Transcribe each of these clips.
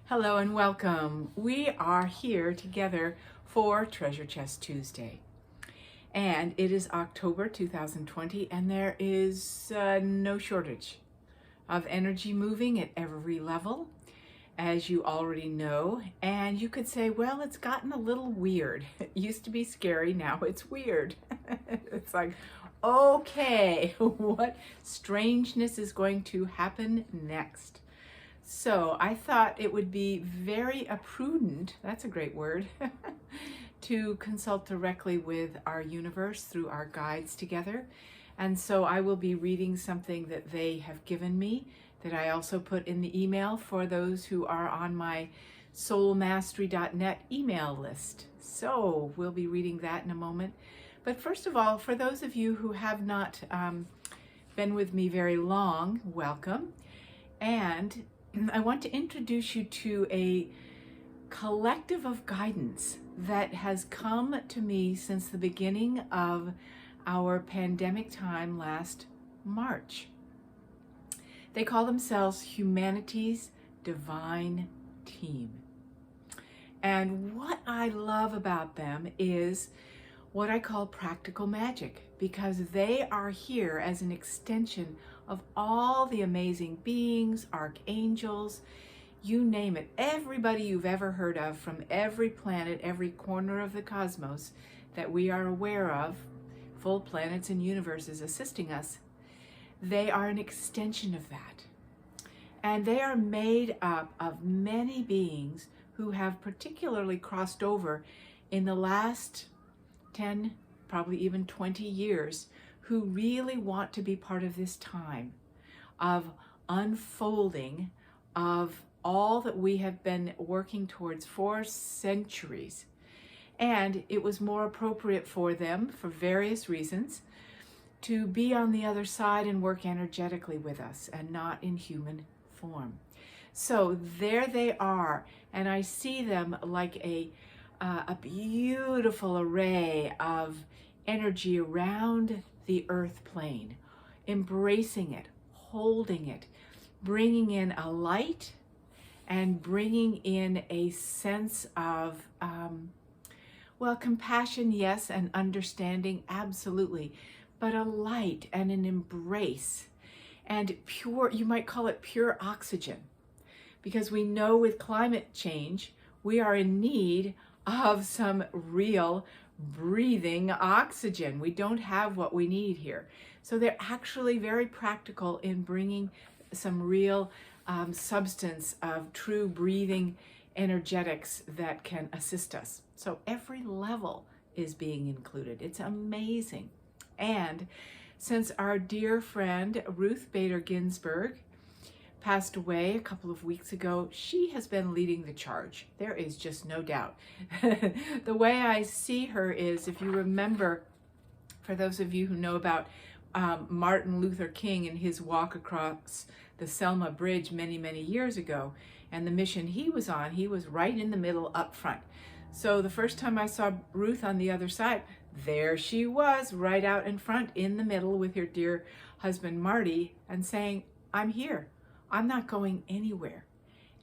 Hello and welcome. We are here together for Treasure Chest Tuesday. And it is October 2020 and there is no shortage of energy moving at every level, as you already know. And you could say, well, it's gotten a little weird. It used to be scary, now it's weird. It's like, okay, what strangeness is going to happen next? So I thought it would be very prudent, that's a great word, to consult directly with our universe through our guides together. And so I will be reading something that they have given me that I also put in the email for those who are on my soulmastery.net email list. So we'll be reading that in a moment. But first of all, for those of you who have not been with me very long, welcome. And I want to introduce you to a collective of guidance that has come to me since the beginning of our pandemic time last March. They call themselves Humanity's Divine Team. And what I love about them is what I call practical magic, because they are here as an extension of all the amazing beings, archangels, you name it, everybody you've ever heard of from every planet, every corner of the cosmos that we are aware of, full planets and universes assisting us. They are an extension of that. And they are made up of many beings who have particularly crossed over in the last 10, probably even 20 years, who really want to be part of this time of unfolding of all that we have been working towards for centuries. And it was more appropriate for them, for various reasons, to be on the other side and work energetically with us and not in human form. So there they are, and I see them like a beautiful array of energy around the earth plane, embracing it, holding it, bringing in a light and bringing in a sense of, compassion, yes, and understanding, absolutely, but a light and an embrace and pure, you might call it pure oxygen, because we know with climate change, we are in need of some real breathing oxygen. We don't have what we need here. So they're actually very practical in bringing some real substance of true breathing energetics that can assist us. So every level is being included. It's amazing. And since our dear friend Ruth Bader Ginsburg passed away a couple of weeks ago, she has been leading the charge. There is just no doubt. The way I see her is, if you remember, for those of you who know about Martin Luther King and his walk across the Selma Bridge many, many years ago, and the mission he was on, he was right in the middle up front. So the first time I saw Ruth on the other side, there she was right out in front in the middle with her dear husband Marty, and saying, I'm here. I'm not going anywhere.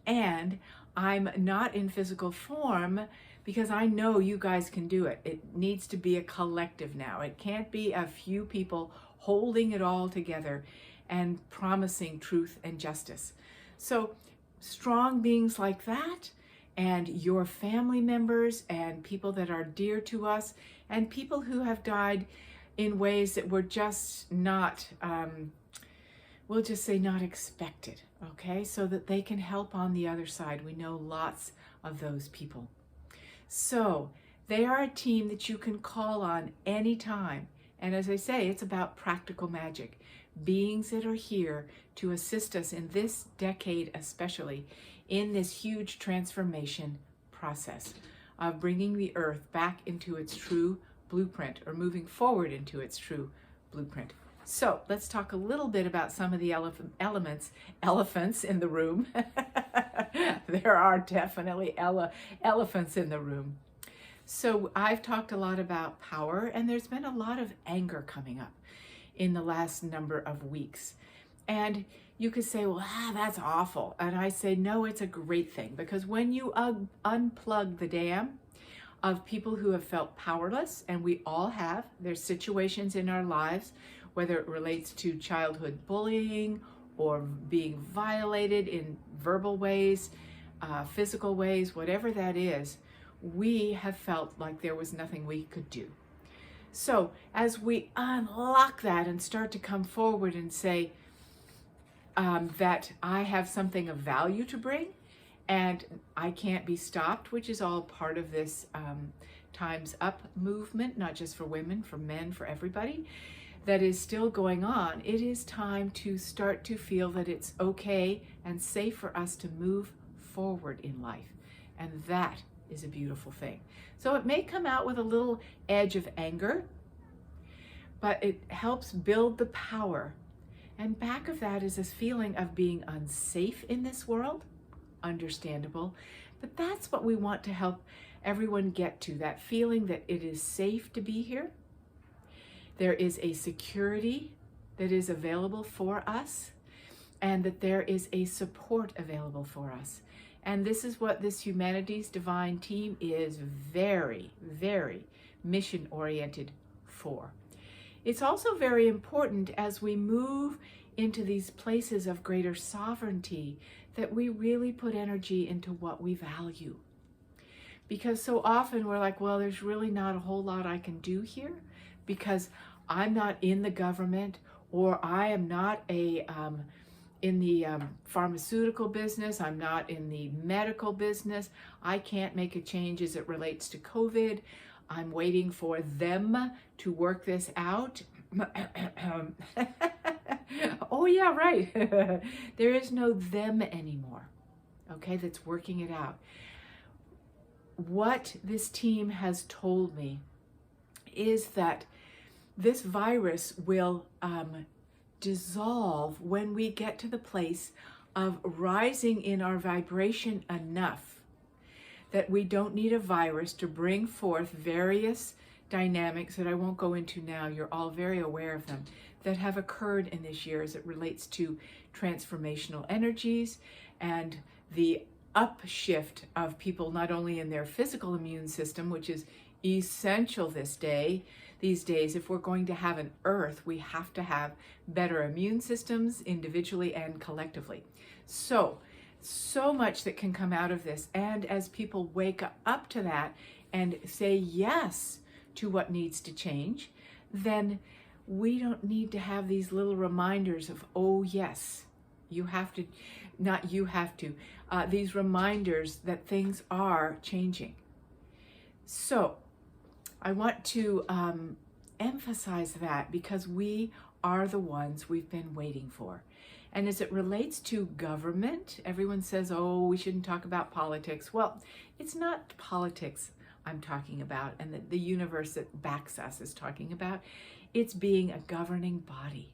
And I'm not in physical form because I know you guys can do it. It needs to be a collective now. It can't be a few people holding it all together and promising truth and justice. So strong beings like that, and your family members and people that are dear to us, and people who have died in ways that were just not, we'll just say not expected, okay? So that they can help on the other side. We know lots of those people. So they are a team that you can call on anytime. And as I say, it's about practical magic. Beings that are here to assist us in this decade, especially in this huge transformation process of bringing the earth back into its true blueprint, or moving forward into its true blueprint. So let's talk a little bit about some of the elephants in the room. There are definitely elephants in the room. So I've talked a lot about power, and there's been a lot of anger coming up in the last number of weeks. And You could say, well, that's awful. And I say, no, it's a great thing, because when you unplug the dam of people who have felt powerless, and we all have, there's situations in our lives, whether it relates to childhood bullying or being violated in verbal ways, physical ways, whatever that is, we have felt like there was nothing we could do. So as we unlock that and start to come forward and say that I have something of value to bring and I can't be stopped, which is all part of this Time's Up movement, not just for women, for men, for everybody, that is still going on, it is time to start to feel that it's okay and safe for us to move forward in life. And that is a beautiful thing. So it may come out with a little edge of anger, but it helps build the power. And back of that is this feeling of being unsafe in this world. Understandable, but that's what we want to help everyone get to, that feeling that it is safe to be here. There is a security that is available for us, and that there is a support available for us. And this is what this Humanities Divine team is very, very mission-oriented for. It's also very important as we move into these places of greater sovereignty that we really put energy into what we value. Because so often we're like, well, there's really not a whole lot I can do here because I'm not in the government, or I am not in the pharmaceutical business, I'm not in the medical business, I can't make a change as it relates to COVID, I'm waiting for them to work this out. Oh yeah, right. There is no them anymore, okay, that's working it out. What this team has told me is that this virus will dissolve when we get to the place of rising in our vibration enough that we don't need a virus to bring forth various dynamics that I won't go into now. You're all very aware of them, that have occurred in this year as it relates to transformational energies and the upshift of people, not only in their physical immune system, which is essential these days. If we're going to have an earth, we have to have better immune systems individually and collectively. So much that can come out of this. And as people wake up to that and say yes to what needs to change, then we don't need to have these little reminders of, oh yes, you have to, not you have to, these reminders that things are changing. So I want to emphasize that, because we are the ones we've been waiting for. And as it relates to government, everyone says, oh, we shouldn't talk about politics. Well, it's not politics I'm talking about, and the universe that backs us is talking about. It's being a governing body.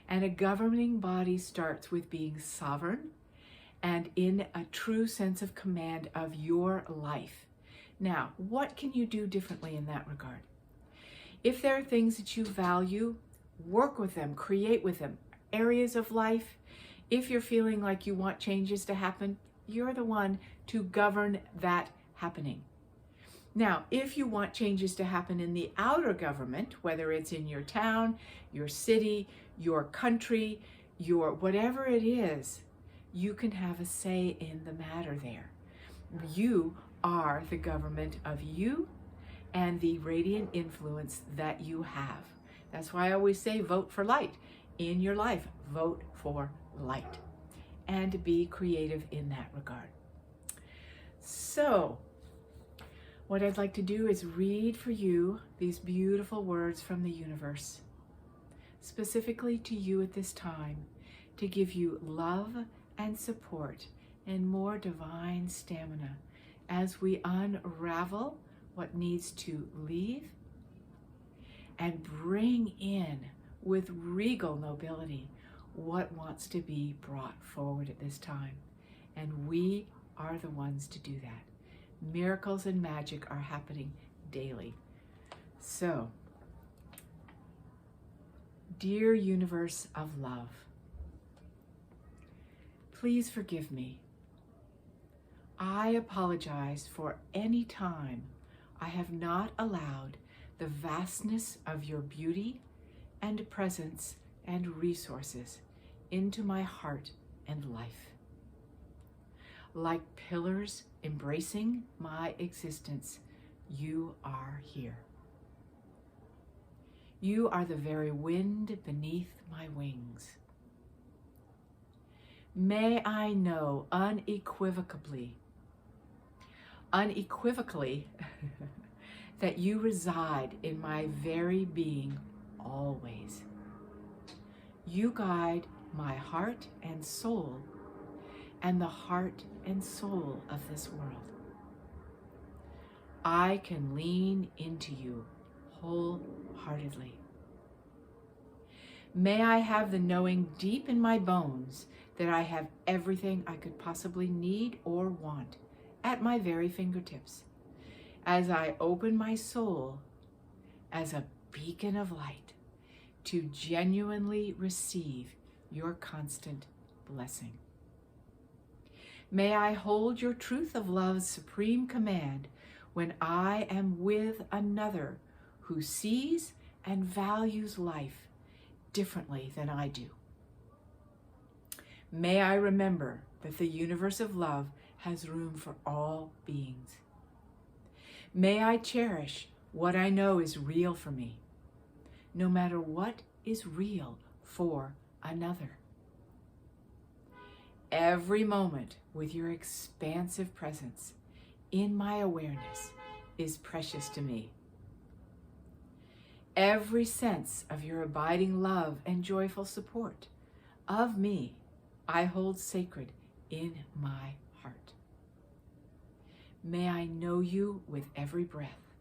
And a governing body starts with being sovereign and in a true sense of command of your life. Now, what can you do differently in that regard? If there are things that you value, work with them, create with them. Areas of life, if you're feeling like you want changes to happen, you're the one to govern that happening. Now, if you want changes to happen in the outer government, whether it's in your town, your city, your country, your whatever it is, you can have a say in the matter there. You are the government of you and the radiant influence that you have. That's why I always say vote for light. In your life, vote for light. And be creative in that regard. So, what I'd like to do is read for you these beautiful words from the universe, specifically to you at this time, to give you love and support and more divine stamina as we unravel what needs to leave and bring in with regal nobility what wants to be brought forward at this time. And we are the ones to do that. Miracles and magic are happening daily. So, dear universe of love, Please forgive me. I apologize for any time I have not allowed the vastness of your beauty and presence and resources into my heart and life. Like pillars embracing my existence, you are here. You are the very wind beneath my wings. May I know unequivocally that you reside in my very being always. You guide my heart and soul and the heart and soul of this world. I can lean into you wholeheartedly. May I have the knowing deep in my bones that I have everything I could possibly need or want at my very fingertips, as I open my soul as a beacon of light to genuinely receive your constant blessing. May I hold your truth of love's supreme command when I am with another who sees and values life differently than I do. May I remember that the universe of love has room for all beings. May I cherish what I know is real for me, no matter what is real for another. Every moment with your expansive presence in my awareness is precious to me. Every sense of your abiding love and joyful support of me, I hold sacred in my heart. May I know you with every breath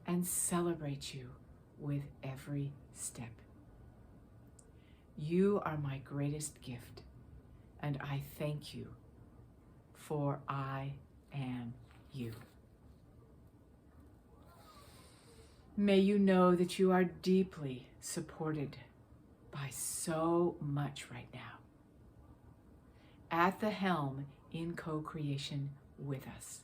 and celebrate you with every step. You are my greatest gift, and I thank you, for I am you. May you know that you are deeply supported by so much right now, at the helm in co-creation with us.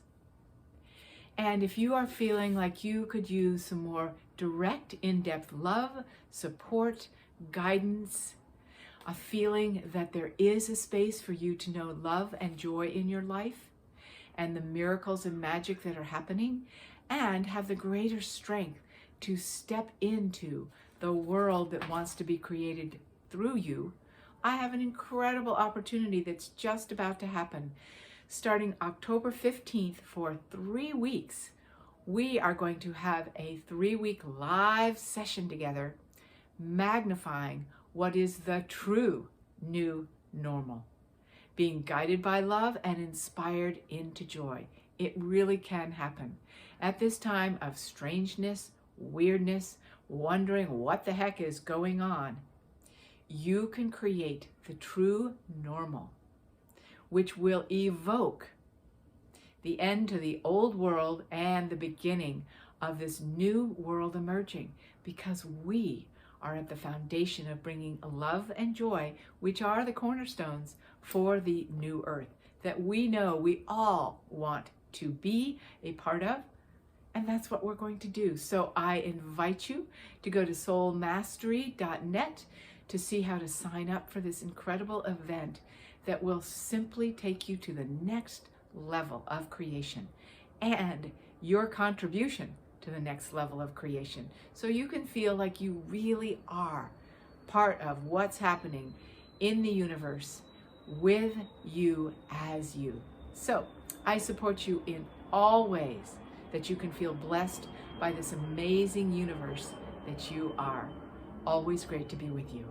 And if you are feeling like you could use some more direct, in-depth love, support, guidance, a feeling that there is a space for you to know love and joy in your life and the miracles and magic that are happening, and have the greater strength to step into the world that wants to be created through you, I have an incredible opportunity that's just about to happen. Starting October 15th for 3 weeks, we are going to have a 3-week live session together, magnifying what is the true new normal, being guided by love and inspired into joy. It really can happen. At this time of strangeness, weirdness, wondering what the heck is going on, you can create the true normal, which will evoke the end to the old world and the beginning of this new world emerging, because we are at the foundation of bringing love and joy, which are the cornerstones for the new earth that we know we all want to be a part of. And that's what we're going to do. So I invite you to go to soulmastery.net to see how to sign up for this incredible event that will simply take you to the next level of creation and your contribution to the next level of creation. So you can feel like you really are part of what's happening in the universe with you as you. So I support you in all ways that you can feel blessed by this amazing universe that you are. Always great to be with you.